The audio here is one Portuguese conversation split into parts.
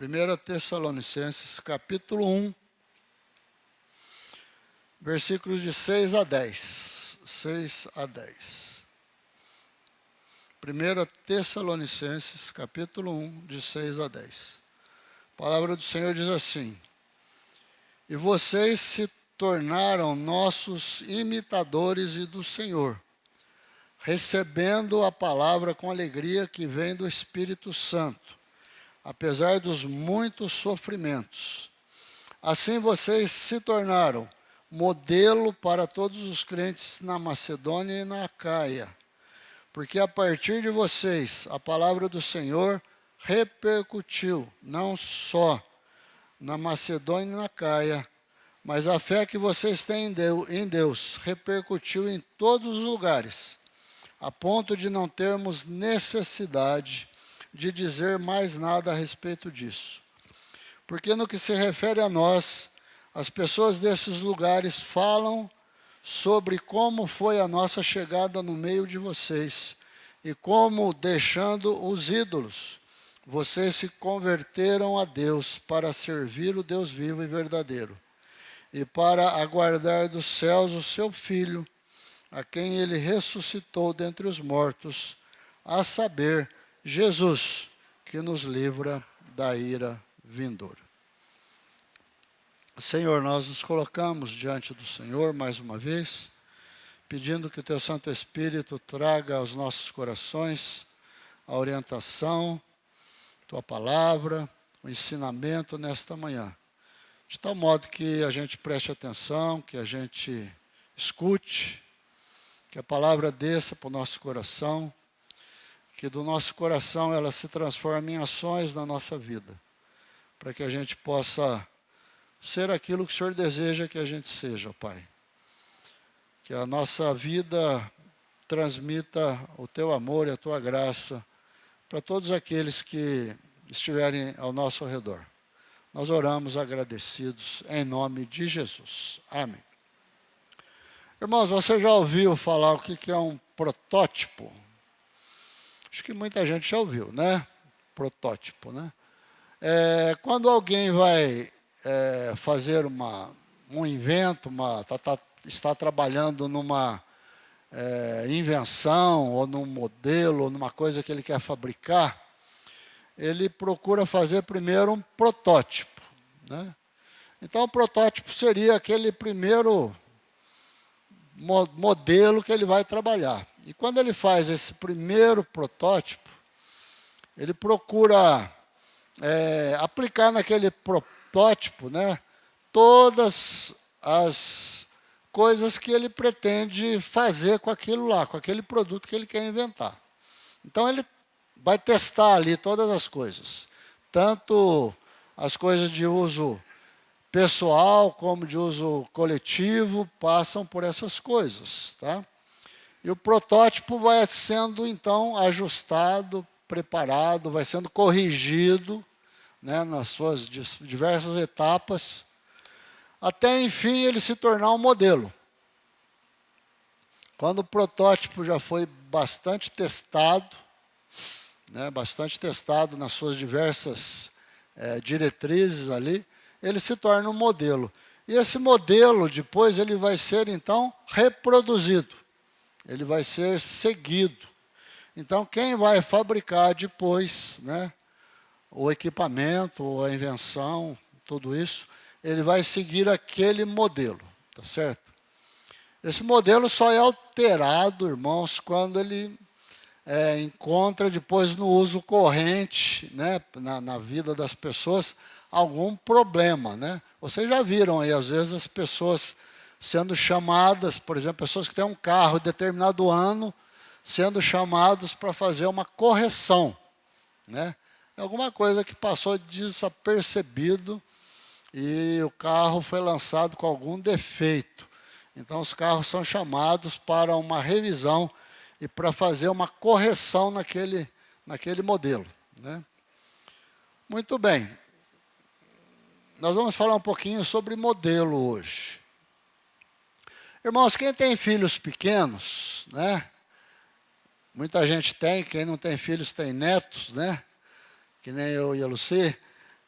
1 Tessalonicenses, capítulo 1, versículos de 6 a 10. 6 a 10. 1 Tessalonicenses, capítulo 1, de 6 a 10. A palavra do Senhor diz assim: E vocês se tornaram nossos imitadores e do Senhor, recebendo a palavra com alegria que vem do Espírito Santo, apesar dos muitos sofrimentos. Assim vocês se tornaram modelo para todos os crentes na Macedônia e na Acaia, porque a partir de vocês a palavra do Senhor repercutiu, não só na Macedônia e na Acaia, mas a fé que vocês têm em Deus repercutiu em todos os lugares, a ponto de não termos necessidade de dizer mais nada a respeito disso. Porque no que se refere a nós, as pessoas desses lugares falam sobre como foi a nossa chegada no meio de vocês e como, deixando os ídolos, vocês se converteram a Deus para servir o Deus vivo e verdadeiro e para aguardar dos céus o seu Filho, a quem ele ressuscitou dentre os mortos, a saber, Jesus, que nos livra da ira vindoura. Senhor, nós nos colocamos diante do Senhor mais uma vez, pedindo que o Teu Santo Espírito traga aos nossos corações a orientação, Tua palavra, o ensinamento nesta manhã, de tal modo que a gente preste atenção, que a gente escute, que a palavra desça para o nosso coração, que do nosso coração ela se transforme em ações na nossa vida, para que a gente possa ser aquilo que o Senhor deseja que a gente seja, Pai. Que a nossa vida transmita o Teu amor e a Tua graça para todos aqueles que estiverem ao nosso redor. Nós oramos agradecidos em nome de Jesus. Amém. Irmãos, você já ouviu falar o que é um protótipo? Acho que muita gente já ouviu, né? Protótipo, né? Quando alguém vai fazer um invento, está trabalhando numa invenção, ou num modelo, ou numa coisa que ele quer fabricar, ele procura fazer primeiro um protótipo, né? Então, o protótipo seria aquele primeiro modelo que ele vai trabalhar. E quando ele faz esse primeiro protótipo, ele procura aplicar naquele protótipo, né, todas as coisas que ele pretende fazer com aquilo lá, com aquele produto que ele quer inventar. Então, ele vai testar ali todas as coisas, tanto as coisas de uso pessoal como de uso coletivo, passam por essas coisas, tá? E o protótipo vai sendo, então, ajustado, preparado, vai sendo corrigido, né, nas suas diversas etapas, até, enfim, ele se tornar um modelo. Quando o protótipo já foi bastante testado, né, nas suas diversas diretrizes ali, ele se torna um modelo. E esse modelo, depois, ele vai ser, então, reproduzido. Ele vai ser seguido. Então, quem vai fabricar depois, né, o equipamento, ou a invenção, tudo isso, ele vai seguir aquele modelo, tá certo? Esse modelo só é alterado, irmãos, quando ele encontra depois no uso corrente, né, na vida das pessoas, algum problema, né? Vocês já viram aí, às vezes, as pessoas sendo chamadas, por exemplo, pessoas que têm um carro em determinado ano, sendo chamados para fazer uma correção, né? Alguma coisa que passou desapercebido e o carro foi lançado com algum defeito. Então, os carros são chamados para uma revisão e para fazer uma correção naquele modelo, né? Muito bem. Nós vamos falar um pouquinho sobre modelo hoje. Irmãos, quem tem filhos pequenos, né? Muita gente tem, quem não tem filhos tem netos, né? Que nem eu e a Lucy.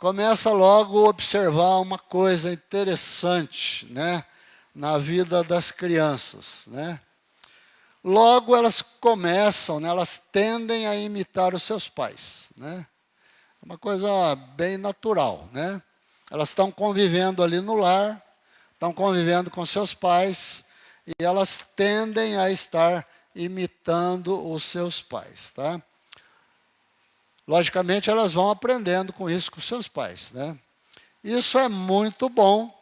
começa logo a observar uma coisa interessante, né, na vida das crianças, né? Logo elas começam, né, elas tendem a imitar os seus pais, né? É uma coisa bem natural, né? Elas estão convivendo ali no lar, estão convivendo com seus pais e elas tendem a estar imitando os seus pais, tá? Logicamente, elas vão aprendendo com isso com seus pais, né? Isso é muito bom.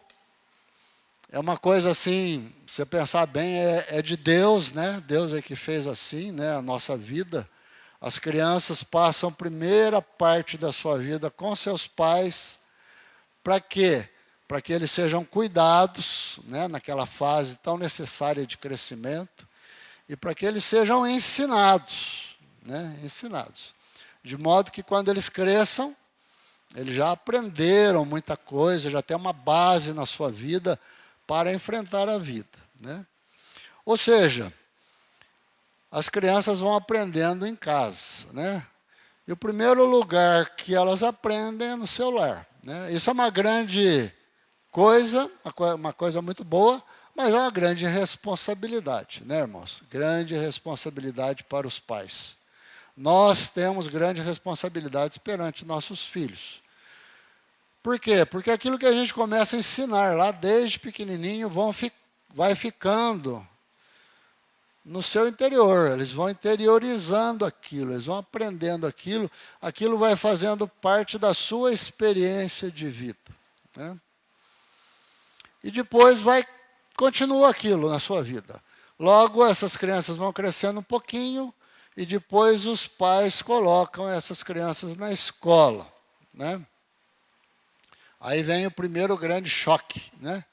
É uma coisa assim, se você pensar bem, é de Deus, né? Deus é que fez assim, né? A nossa vida. As crianças passam a primeira parte da sua vida com seus pais. Para quê? Para que eles sejam cuidados, né? Naquela fase tão necessária de crescimento. E para que eles sejam ensinados, né? Ensinados. De modo que quando eles cresçam, eles já aprenderam muita coisa, já tem uma base na sua vida para enfrentar a vida, né? Ou seja, as crianças vão aprendendo em casa, né? E o primeiro lugar que elas aprendem é no seu lar, né? Isso é uma grande coisa, uma coisa muito boa, mas é uma grande responsabilidade, né, irmãos? Grande responsabilidade para os pais. Nós temos grandes responsabilidades perante nossos filhos. Por quê? Porque aquilo que a gente começa a ensinar lá desde pequenininho vai ficando no seu interior. Eles vão interiorizando aquilo, eles vão aprendendo aquilo, aquilo vai fazendo parte da sua experiência de vida, né? E depois continua aquilo na sua vida. Logo, essas crianças vão crescendo um pouquinho e depois os pais colocam essas crianças na escola, né? Aí vem o primeiro grande choque, né?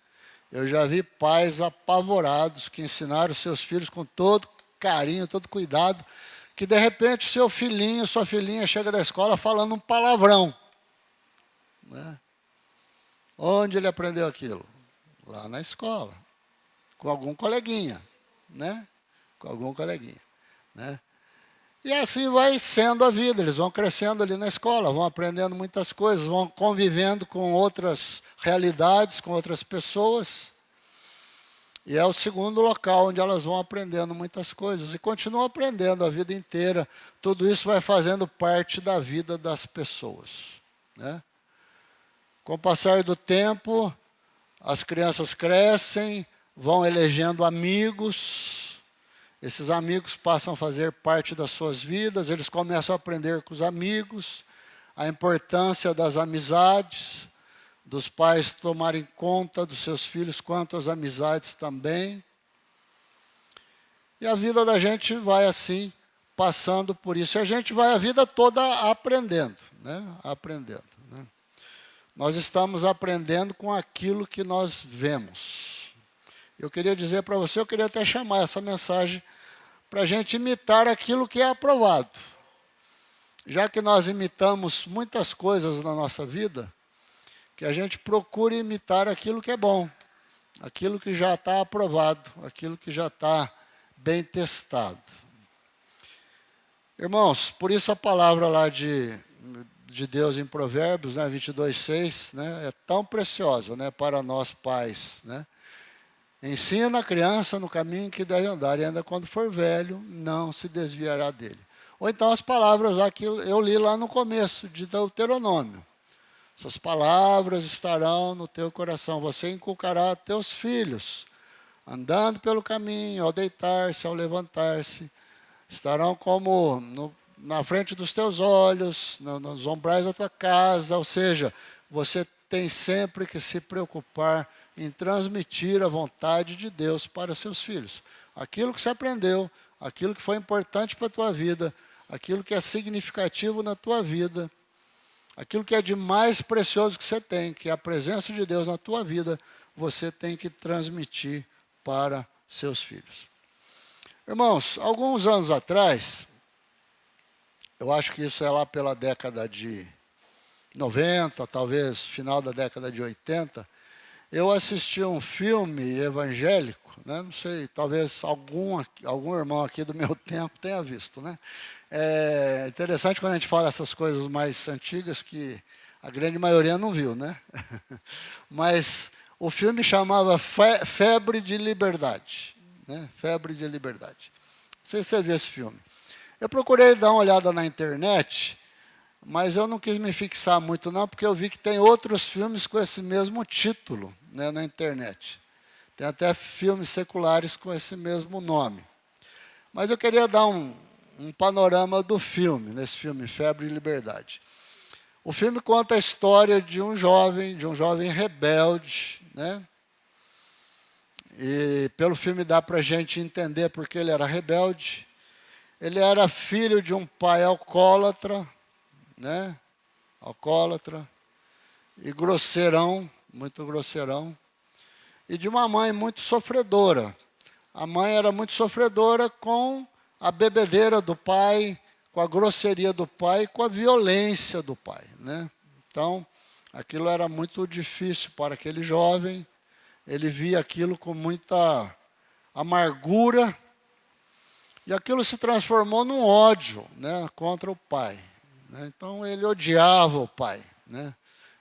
Eu já vi pais apavorados que ensinaram seus filhos com todo carinho, todo cuidado, que de repente seu filhinho, sua filhinha chega da escola falando um palavrão, né? Onde ele aprendeu aquilo? Lá na escola, com algum coleguinha, né? Com algum coleguinha, né? E assim vai sendo a vida, eles vão crescendo ali na escola, vão aprendendo muitas coisas, vão convivendo com outras realidades, com outras pessoas. E é o segundo local onde elas vão aprendendo muitas coisas. E continuam aprendendo a vida inteira. Tudo isso vai fazendo parte da vida das pessoas, né? Com o passar do tempo, as crianças crescem, vão elegendo amigos. Esses amigos passam a fazer parte das suas vidas, eles começam a aprender com os amigos, a importância das amizades, dos pais tomarem conta dos seus filhos quanto às amizades também. E a vida da gente vai assim, passando por isso. E a gente vai a vida toda aprendendo, né? Aprendendo, né? Nós estamos aprendendo com aquilo que nós vemos. Eu queria dizer para você, eu queria até chamar essa mensagem para a gente imitar aquilo que é aprovado. Já que nós imitamos muitas coisas na nossa vida, que a gente procure imitar aquilo que é bom, aquilo que já está aprovado, aquilo que já está bem testado. Irmãos, por isso a palavra lá de Deus em Provérbios, né, 22:6, né, é tão preciosa, né, para nós pais, né? Ensina a criança no caminho que deve andar, e ainda quando for velho, não se desviará dele. Ou então as palavras lá que eu li lá no começo, de Deuteronômio. Essas palavras estarão no teu coração, você inculcará a teus filhos, andando pelo caminho, ao deitar-se, ao levantar-se, estarão como na frente dos teus olhos, nos ombrais da tua casa, ou seja, você tem sempre que se preocupar em transmitir a vontade de Deus para seus filhos. Aquilo que você aprendeu, aquilo que foi importante para a tua vida, aquilo que é significativo na tua vida, aquilo que é de mais precioso que você tem, que é a presença de Deus na tua vida, você tem que transmitir para seus filhos. Irmãos, alguns anos atrás, eu acho que isso é lá pela década de 90, talvez final da década de 80, eu assisti um filme evangélico, né? Não sei, talvez algum irmão aqui do meu tempo tenha visto, né? É interessante quando a gente fala essas coisas mais antigas que A grande maioria não viu, né? Mas o filme chamava Febre de Liberdade. Né? Febre de Liberdade. Não sei se você viu esse filme. Eu procurei dar uma olhada na internet, mas eu não quis me fixar muito não, porque eu vi que tem outros filmes com esse mesmo título, né, na internet. Tem até filmes seculares com esse mesmo nome. Mas eu queria dar um panorama do filme, nesse filme, Febre de Liberdade. O filme conta a história de um jovem rebelde, né? E pelo filme dá para a gente entender porque ele era rebelde. Ele era filho de um pai alcoólatra, né? Alcoólatra, e grosseirão, muito grosseirão, e de uma mãe muito sofredora. A mãe era muito sofredora com a bebedeira do pai, com a grosseria do pai, com a violência do pai, né? Então, aquilo era muito difícil para aquele jovem. Ele via aquilo com muita amargura, e aquilo se transformou num ódio, né, contra o pai. Né? Então, ele odiava o pai, né?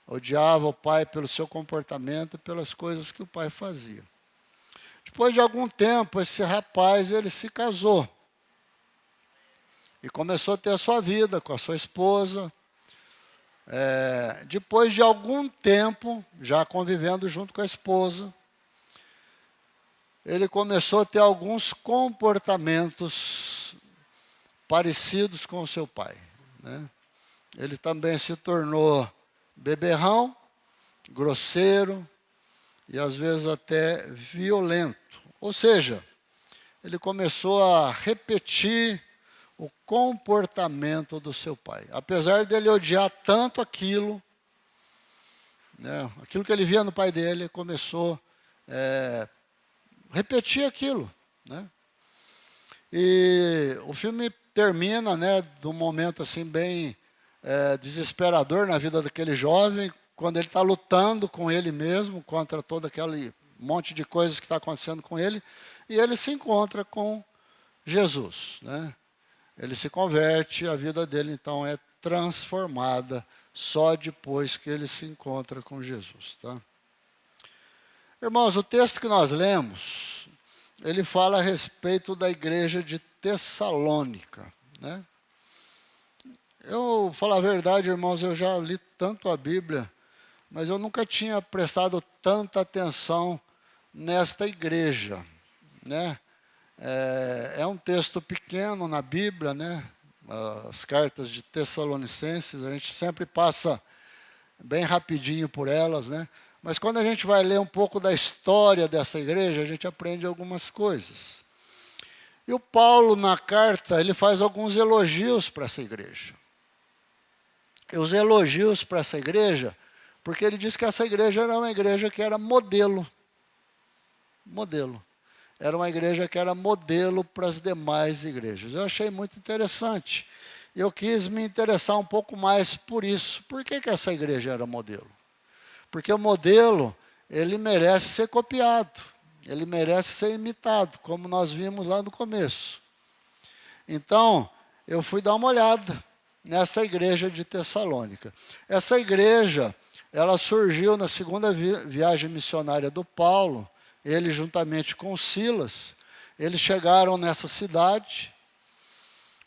Odiava o pai pelo seu comportamento e pelas coisas que o pai fazia. Depois de algum tempo, esse rapaz ele se casou e começou a ter a sua vida com a sua esposa. Depois de algum tempo, já convivendo junto com a esposa, ele começou a ter alguns comportamentos parecidos com o seu pai. Né? Ele também se tornou beberrão, grosseiro e às vezes até violento. Ou seja, ele começou a repetir o comportamento do seu pai. Apesar dele odiar tanto aquilo, né, aquilo que ele via no pai dele, ele começou a repetir aquilo. Né? E o filme termina, né, de um momento assim bem desesperador na vida daquele jovem, quando ele está lutando com ele mesmo, contra todo aquele monte de coisas que está acontecendo com ele, e ele se encontra com Jesus. Né? Ele se converte, a vida dele então é transformada só depois que ele se encontra com Jesus. Tá? Irmãos, o texto que nós lemos, ele fala a respeito da igreja de Tessalônica. Né? Eu, falar a verdade, irmãos, eu já li tanto a Bíblia, mas eu nunca tinha prestado tanta atenção nesta igreja. Né? É um texto pequeno na Bíblia, né? As cartas de Tessalonicenses, a gente sempre passa bem rapidinho por elas, né? Mas quando a gente vai ler um pouco da história dessa igreja, a gente aprende algumas coisas. E o Paulo, na carta, ele faz alguns elogios para essa igreja. E os elogios para essa igreja, porque ele diz que essa igreja era uma igreja que era modelo. Modelo. Era uma igreja que era modelo para as demais igrejas. Eu achei muito interessante. Eu quis me interessar um pouco mais por isso. Por que essa igreja era modelo? Porque o modelo, ele merece ser copiado. Ele merece ser imitado, como nós vimos lá no começo. Então, eu fui dar uma olhada nessa igreja de Tessalônica. Essa igreja, ela surgiu na segunda viagem missionária do Paulo. Ele, juntamente com Silas, eles chegaram nessa cidade,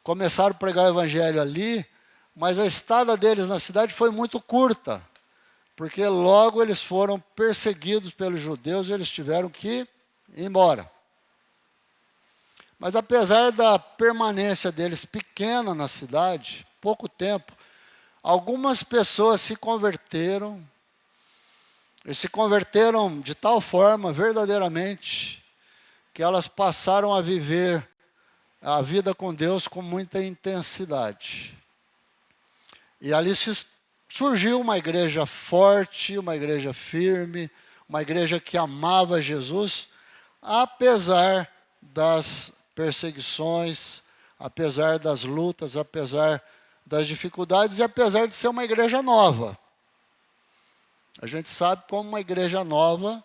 começaram a pregar o evangelho ali, mas a estada deles na cidade foi muito curta, porque logo eles foram perseguidos pelos judeus e eles tiveram que ir embora. Mas apesar da permanência deles pequena na cidade, pouco tempo, algumas pessoas se converteram. E se converteram de tal forma, verdadeiramente, que elas passaram a viver a vida com Deus com muita intensidade. E ali surgiu uma igreja forte, uma igreja firme, uma igreja que amava Jesus, apesar das perseguições, apesar das lutas, apesar das dificuldades e apesar de ser uma igreja nova. A gente sabe como uma igreja nova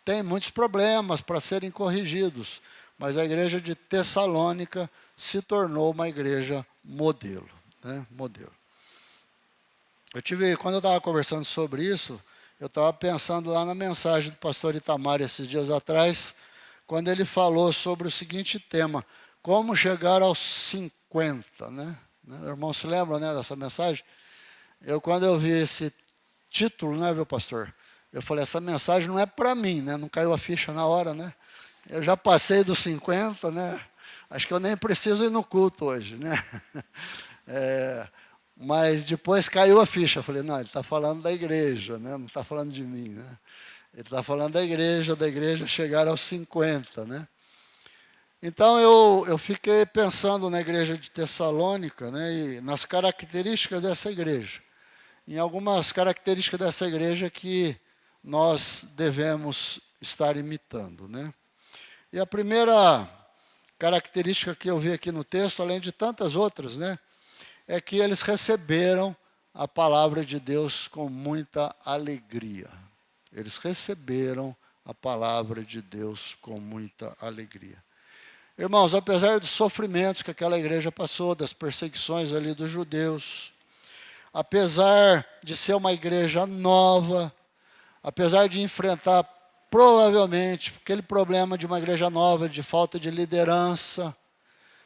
tem muitos problemas para serem corrigidos, mas a igreja de Tessalônica se tornou uma igreja modelo. Né? Modelo. Quando eu estava conversando sobre isso, eu estava pensando lá na mensagem do pastor Itamar esses dias atrás, quando ele falou sobre o seguinte tema: como chegar aos 50, né? O irmão se lembra, né, dessa mensagem? Quando eu vi esse título, né, viu, pastor? Eu falei, essa mensagem não é para mim, né? Não caiu a ficha na hora, né? Eu já passei dos 50, né? Acho que eu nem preciso ir no culto hoje, né? Mas depois caiu a ficha. Eu falei, não, ele está falando da igreja, né? Não está falando de mim, né? Ele está falando da igreja chegar aos 50, né? Então eu fiquei pensando na igreja de Tessalônica, né? E nas características dessa igreja. Em algumas características dessa igreja que nós devemos estar imitando, né? E a primeira característica que eu vi aqui no texto, além de tantas outras, né, é que eles receberam a palavra de Deus com muita alegria. Eles receberam a palavra de Deus com muita alegria. Irmãos, apesar dos sofrimentos que aquela igreja passou, das perseguições ali dos judeus, apesar de ser uma igreja nova, apesar de enfrentar provavelmente aquele problema de uma igreja nova, de falta de liderança,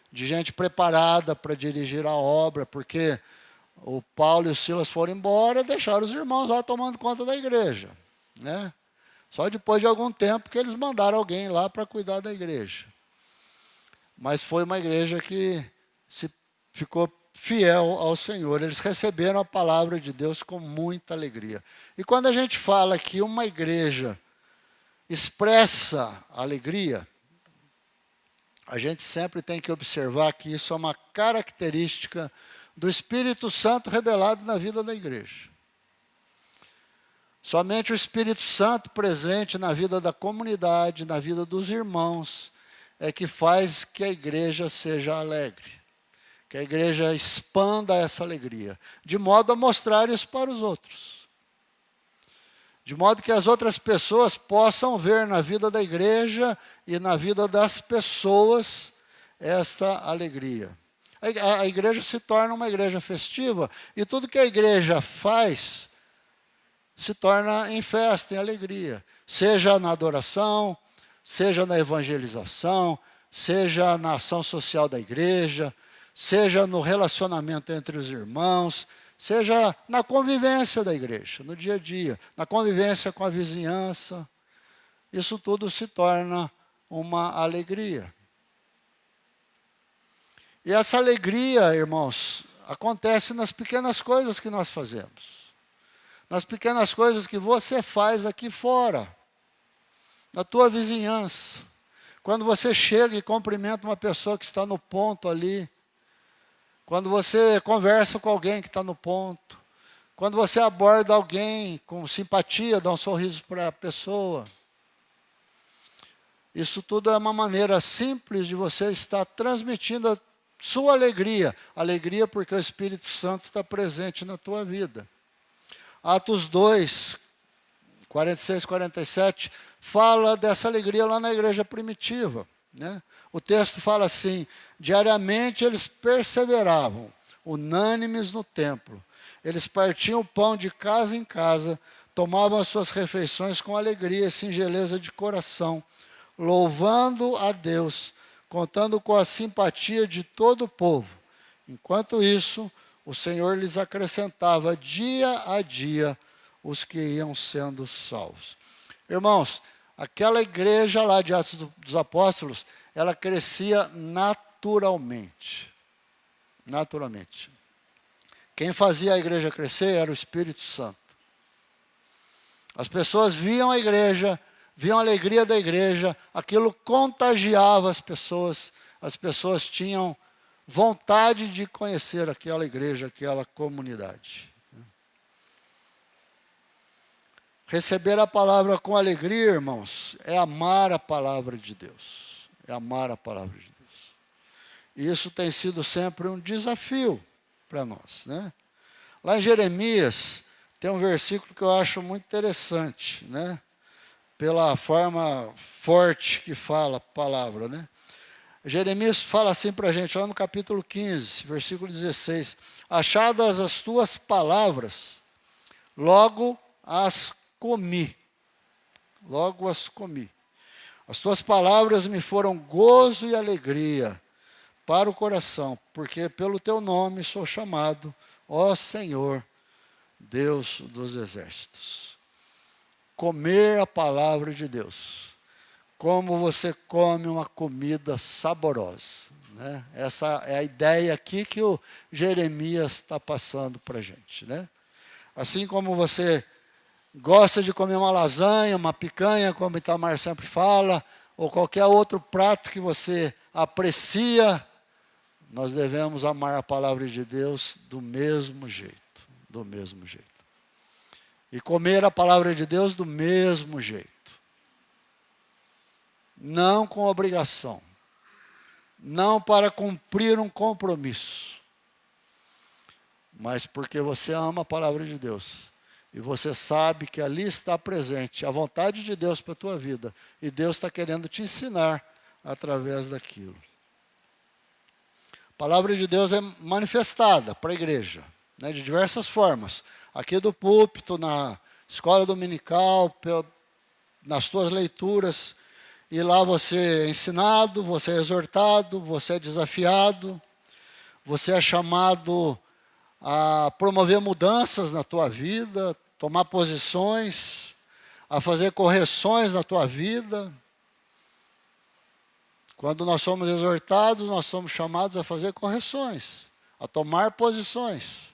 de gente preparada para dirigir a obra, porque o Paulo e o Silas foram embora e deixaram os irmãos lá tomando conta da igreja, né? Só depois de algum tempo que eles mandaram alguém lá para cuidar da igreja. Mas foi uma igreja que ficou fiel ao Senhor. Eles receberam a palavra de Deus com muita alegria. E quando a gente fala que uma igreja expressa alegria, a gente sempre tem que observar que isso é uma característica do Espírito Santo revelado na vida da igreja. Somente o Espírito Santo presente na vida da comunidade, na vida dos irmãos, é que faz que a igreja seja alegre, que a igreja expanda essa alegria, de modo a mostrar isso para os outros. De modo que as outras pessoas possam ver na vida da igreja e na vida das pessoas esta alegria. A igreja se torna uma igreja festiva e tudo que a igreja faz se torna em festa, em alegria. Seja na adoração, seja na evangelização, seja na ação social da igreja, seja no relacionamento entre os irmãos, seja na convivência da igreja, no dia a dia, na convivência com a vizinhança. Isso tudo se torna uma alegria. E essa alegria, irmãos, acontece nas pequenas coisas que nós fazemos. Nas pequenas coisas que você faz aqui fora, na tua vizinhança. Quando você chega e cumprimenta uma pessoa que está no ponto ali, quando você conversa com alguém que está no ponto, quando você aborda alguém com simpatia, dá um sorriso para a pessoa. Isso tudo é uma maneira simples de você estar transmitindo a sua alegria. Alegria porque o Espírito Santo está presente na tua vida. Atos 2, 46, 47, fala dessa alegria lá na igreja primitiva, né? O texto fala assim: diariamente eles perseveravam, unânimes no templo. Eles partiam o pão de casa em casa, tomavam as suas refeições com alegria e singeleza de coração, louvando a Deus, contando com a simpatia de todo o povo. Enquanto isso, o Senhor lhes acrescentava dia a dia os que iam sendo salvos. Irmãos, aquela igreja lá de Atos dos Apóstolos, ela crescia naturalmente. Naturalmente. Quem fazia a igreja crescer era o Espírito Santo. As pessoas viam a igreja, viam a alegria da igreja, aquilo contagiava as pessoas tinham vontade de conhecer aquela igreja, aquela comunidade. Receber a palavra com alegria, irmãos, é amar a palavra de Deus. É amar a palavra de Deus. E isso tem sido sempre um desafio para nós, né? Lá em Jeremias, tem um versículo que eu acho muito interessante, né? Pela forma forte que fala a palavra, né? Jeremias fala assim para a gente, lá no capítulo 15, versículo 16: achadas as tuas palavras, logo as comi. Logo as comi. As tuas palavras me foram gozo e alegria para o coração, porque pelo teu nome sou chamado, ó Senhor, Deus dos exércitos. Comer a palavra de Deus, como você come uma comida saborosa, né? Essa é a ideia aqui que o Jeremias está passando para a gente, né? Assim como você gosta de comer uma lasanha, uma picanha, como o Itamar sempre fala, ou qualquer outro prato que você aprecia, nós devemos amar a palavra de Deus do mesmo jeito, do mesmo jeito. E comer a palavra de Deus do mesmo jeito. Não com obrigação. Não para cumprir um compromisso. Mas porque você ama a palavra de Deus. E você sabe que ali está presente a vontade de Deus para a tua vida. E Deus está querendo te ensinar através daquilo. A palavra de Deus é manifestada para a igreja, né, de diversas formas. Aqui do púlpito, na escola dominical, nas tuas leituras. E lá você é ensinado, você é exortado, você é desafiado. Você é chamado a promover mudanças na tua vida, tomar posições, a fazer correções na tua vida. Quando nós somos exortados, nós somos chamados a fazer correções, a tomar posições.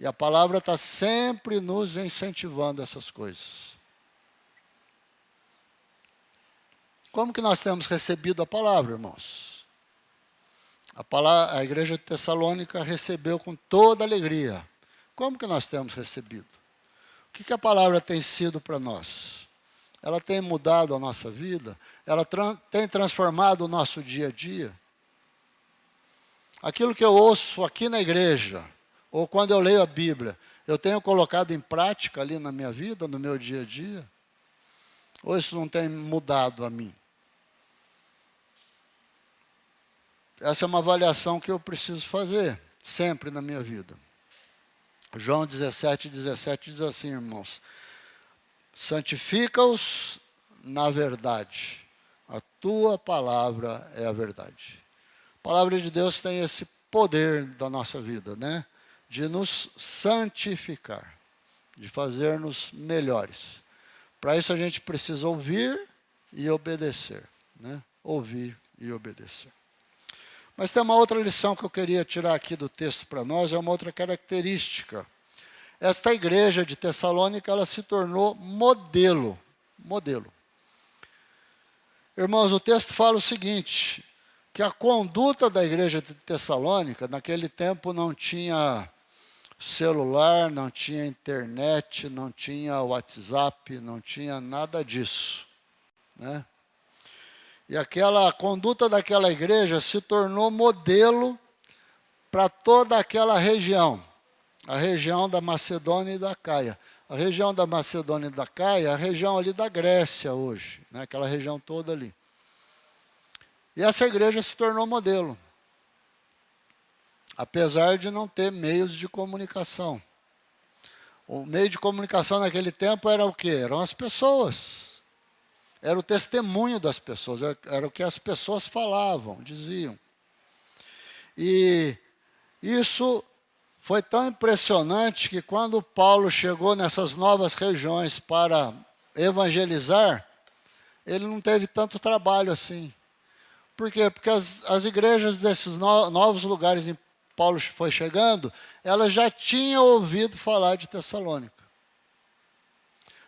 E a palavra está sempre nos incentivando a essas coisas. Como que nós temos recebido a palavra, irmãos? A igreja de Tessalônica recebeu com toda alegria. Como que nós temos recebido? O que a palavra tem sido para nós? Ela tem mudado a nossa vida? Ela tem transformado o nosso dia a dia? Aquilo que eu ouço aqui na igreja, ou quando eu leio a Bíblia, eu tenho colocado em prática ali na minha vida, no meu dia a dia? Ou isso não tem mudado a mim? Essa é uma avaliação que eu preciso fazer, sempre na minha vida. João 17:17 diz assim, irmãos: santifica-os na verdade, a tua palavra é a verdade. A palavra de Deus tem esse poder da nossa vida, né? De nos santificar, de fazer-nos melhores. Para isso a gente precisa ouvir e obedecer, né? Ouvir e obedecer. Mas tem uma outra lição que eu queria tirar aqui do texto para nós, é uma outra característica. Esta igreja de Tessalônica, ela se tornou modelo. Modelo. Irmãos, o texto fala o seguinte, que a conduta da igreja de Tessalônica, naquele tempo não tinha celular, não tinha internet, não tinha WhatsApp, não tinha nada disso, né? E aquela conduta daquela igreja se tornou modelo para toda aquela região, a região da Macedônia e da Caia. A região da Macedônia e da Caia é a região ali da Grécia hoje, né? Aquela região toda ali. E essa igreja se tornou modelo, apesar de não ter meios de comunicação. O meio de comunicação naquele tempo era o quê? Eram as pessoas. Era o testemunho das pessoas, era o que as pessoas falavam, diziam. E isso foi tão impressionante que quando Paulo chegou nessas novas regiões para evangelizar, ele não teve tanto trabalho assim. Por quê? Porque as igrejas desses novos lugares em que Paulo foi chegando, elas já tinham ouvido falar de Tessalônica.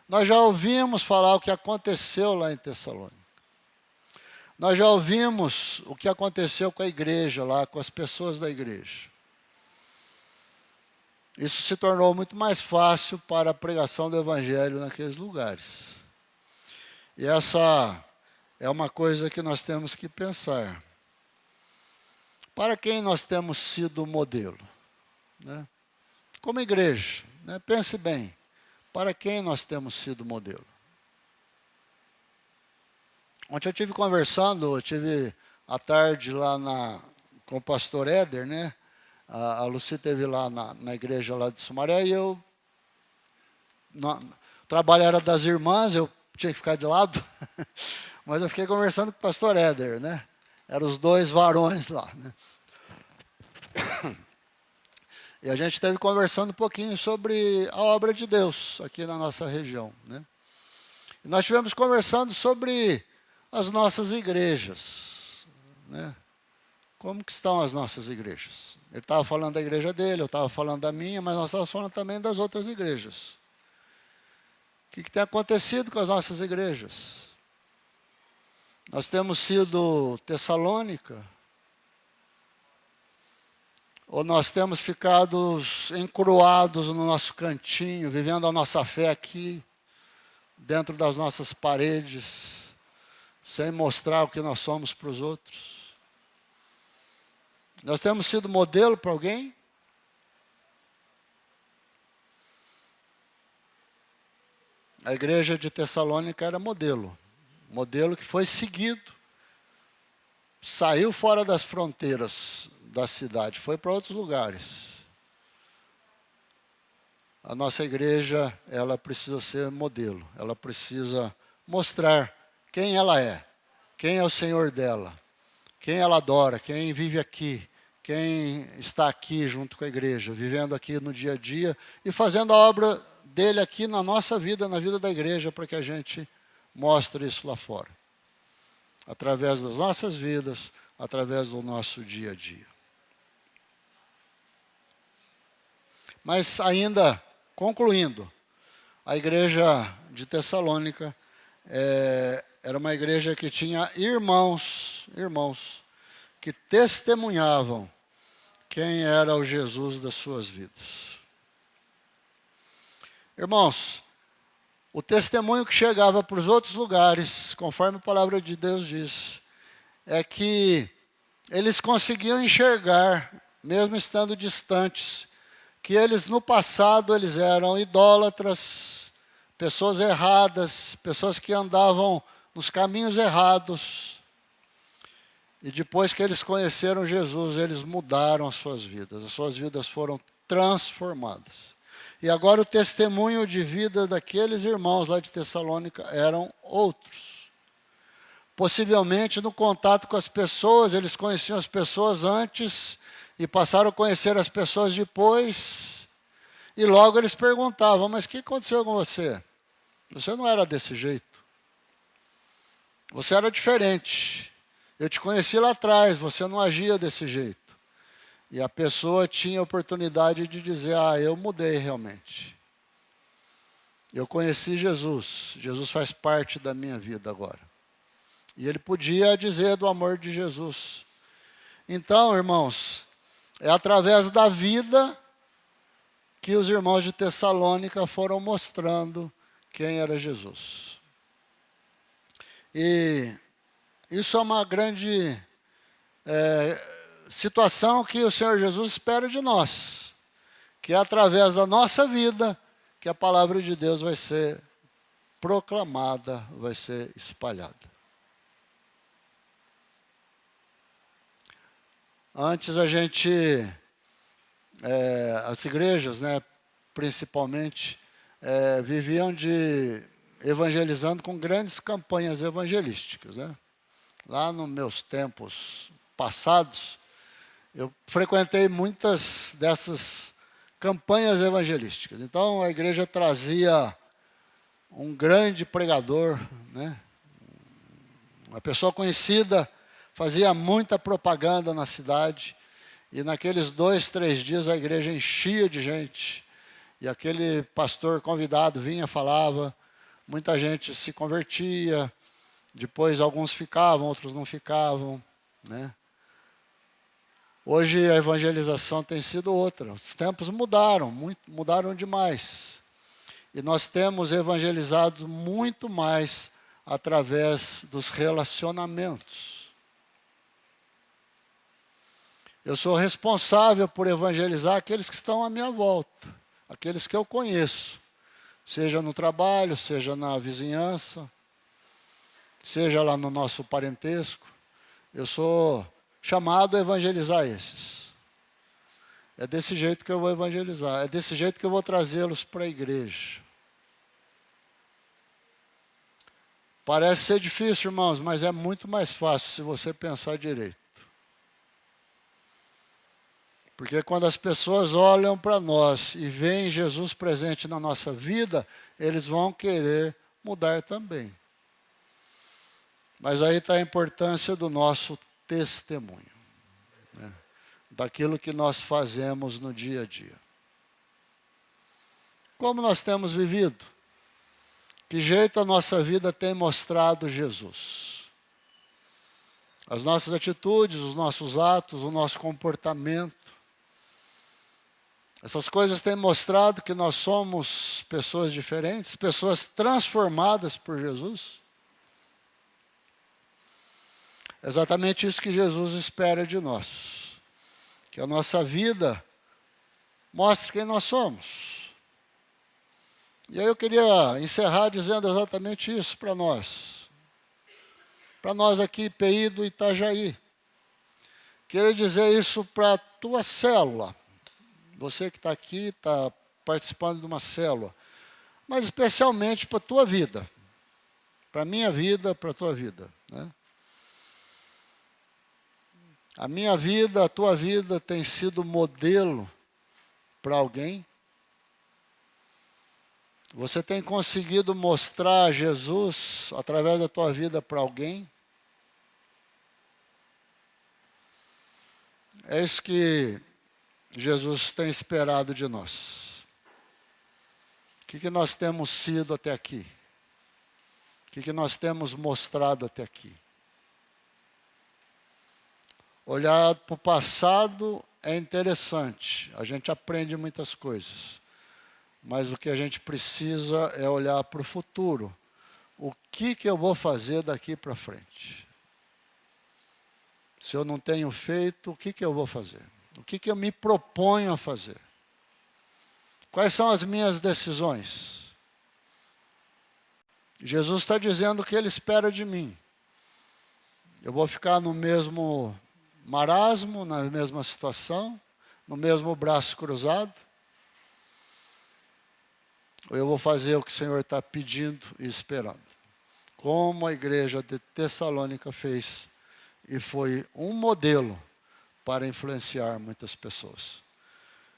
Nós já ouvimos falar o que aconteceu lá em Tessalônica. Nós já ouvimos o que aconteceu com a igreja lá, com as pessoas da igreja. Isso se tornou muito mais fácil para a pregação do evangelho naqueles lugares. E essa é uma coisa que nós temos que pensar. Para quem nós temos sido modelo? Né? Como igreja, né? Pense bem. Para quem nós temos sido modelo? Ontem eu estive conversando, eu tive à tarde lá com o pastor Éder, né? A Lucy esteve lá na igreja lá de Sumaré e eu o trabalho era das irmãs, eu tinha que ficar de lado, mas eu fiquei conversando com o pastor Éder, né? Eram os dois varões lá, né? E a gente esteve conversando um pouquinho sobre a obra de Deus aqui na nossa região, né? E nós estivemos conversando sobre as nossas igrejas, né? Como que estão as nossas igrejas? Ele estava falando da igreja dele, eu estava falando da minha, mas nós estávamos falando também das outras igrejas. O que tem acontecido com as nossas igrejas? Nós temos sido Tessalônica, ou nós temos ficado encruados no nosso cantinho, vivendo a nossa fé aqui, dentro das nossas paredes, sem mostrar o que nós somos para os outros? Nós temos sido modelo para alguém? A igreja de Tessalônica era modelo que foi seguido, saiu fora das fronteiras da cidade, foi para outros lugares. A nossa igreja, ela precisa ser modelo, ela precisa mostrar quem ela é, quem é o Senhor dela, quem ela adora, quem vive aqui, quem está aqui junto com a igreja, vivendo aqui no dia a dia e fazendo a obra dele aqui na nossa vida, na vida da igreja, para que a gente mostre isso lá fora. Através das nossas vidas, através do nosso dia a dia. Mas ainda, concluindo, a igreja de Tessalônica era uma igreja que tinha irmãos que testemunhavam quem era o Jesus das suas vidas. Irmãos, o testemunho que chegava para os outros lugares, conforme a palavra de Deus diz, é que eles conseguiam enxergar, mesmo estando distantes, que eles no passado eles eram idólatras, pessoas erradas, pessoas que andavam nos caminhos errados. E depois que eles conheceram Jesus, eles mudaram as suas vidas foram transformadas. E agora o testemunho de vida daqueles irmãos lá de Tessalônica eram outros. Possivelmente no contato com as pessoas, eles conheciam as pessoas antes e passaram a conhecer as pessoas depois. E logo eles perguntavam, mas o que aconteceu com você? Você não era desse jeito. Você era diferente. Eu te conheci lá atrás, você não agia desse jeito. E a pessoa tinha a oportunidade de dizer, eu mudei realmente. Eu conheci Jesus, Jesus faz parte da minha vida agora. E ele podia dizer do amor de Jesus. Então, irmãos, é através da vida que os irmãos de Tessalônica foram mostrando quem era Jesus. E isso é uma grande situação que o Senhor Jesus espera de nós, que é através da nossa vida que a palavra de Deus vai ser proclamada, vai ser espalhada. Antes a gente, as igrejas, né, principalmente, viviam evangelizando com grandes campanhas evangelísticas, né? Lá nos meus tempos passados, eu frequentei muitas dessas campanhas evangelísticas. Então, a igreja trazia um grande pregador, né? Uma pessoa conhecida, fazia muita propaganda na cidade, e naqueles 2, 3 dias a igreja enchia de gente, e aquele pastor convidado vinha, falava, muita gente se convertia, depois alguns ficavam, outros não ficavam, né? Hoje a evangelização tem sido outra. Os tempos mudaram, mudaram demais. E nós temos evangelizado muito mais através dos relacionamentos. Eu sou responsável por evangelizar aqueles que estão à minha volta, aqueles que eu conheço, seja no trabalho, seja na vizinhança, seja lá no nosso parentesco. Eu sou chamado a evangelizar esses. É desse jeito que eu vou evangelizar, é desse jeito que eu vou trazê-los para a igreja. Parece ser difícil, irmãos, mas é muito mais fácil se você pensar direito. Porque quando as pessoas olham para nós e veem Jesus presente na nossa vida, eles vão querer mudar também. Mas aí está a importância do nosso testemunho, né? Daquilo que nós fazemos no dia a dia. Como nós temos vivido? Que jeito a nossa vida tem mostrado Jesus? As nossas atitudes, os nossos atos, o nosso comportamento. Essas coisas têm mostrado que nós somos pessoas diferentes, pessoas transformadas por Jesus. É exatamente isso que Jesus espera de nós. Que a nossa vida mostre quem nós somos. E aí eu queria encerrar dizendo exatamente isso para nós. Para nós aqui, PI do Itajaí. Queria dizer isso para a tua célula. Você que está aqui, está participando de uma célula. Mas especialmente para a tua vida. Para a minha vida, para a tua vida, né? A minha vida, a tua vida tem sido modelo para alguém? Você tem conseguido mostrar Jesus através da tua vida para alguém? É isso que Jesus tem esperado de nós. O que nós temos sido até aqui? O que nós temos mostrado até aqui? Olhar para o passado é interessante, a gente aprende muitas coisas. Mas o que a gente precisa é olhar para o futuro. O que eu vou fazer daqui para frente? Se eu não tenho feito, o que eu vou fazer? O que eu me proponho a fazer? Quais são as minhas decisões? Jesus está dizendo o que Ele espera de mim. Eu vou ficar no mesmo marasmo, na mesma situação, no mesmo braço cruzado? Ou eu vou fazer o que o Senhor está pedindo e esperando? Como a igreja de Tessalônica fez e foi um modelo para influenciar muitas pessoas.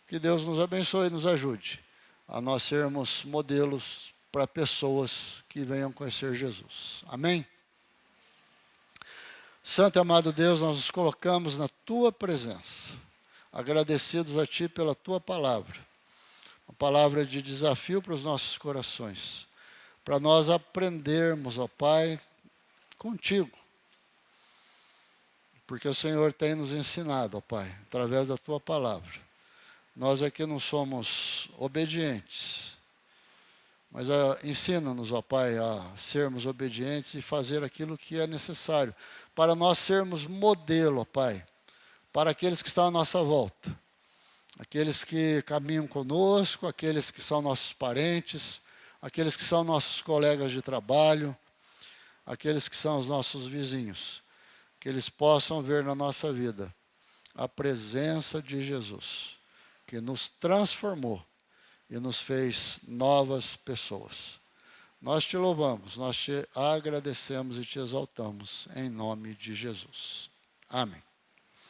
Que Deus nos abençoe e nos ajude a nós sermos modelos para pessoas que venham conhecer Jesus. Amém? Santo e amado Deus, nós nos colocamos na Tua presença, agradecidos a Ti pela Tua palavra. Uma palavra de desafio para os nossos corações, para nós aprendermos, ó Pai, contigo. Porque o Senhor tem nos ensinado, ó Pai, através da Tua palavra. Nós aqui não somos obedientes, mas ensina-nos, ó Pai, a sermos obedientes e fazer aquilo que é necessário, para nós sermos modelo, ó Pai, para aqueles que estão à nossa volta. Aqueles que caminham conosco, aqueles que são nossos parentes, aqueles que são nossos colegas de trabalho, aqueles que são os nossos vizinhos, que eles possam ver na nossa vida a presença de Jesus, que nos transformou e nos fez novas pessoas. Nós te louvamos, nós te agradecemos e te exaltamos, em nome de Jesus. Amém.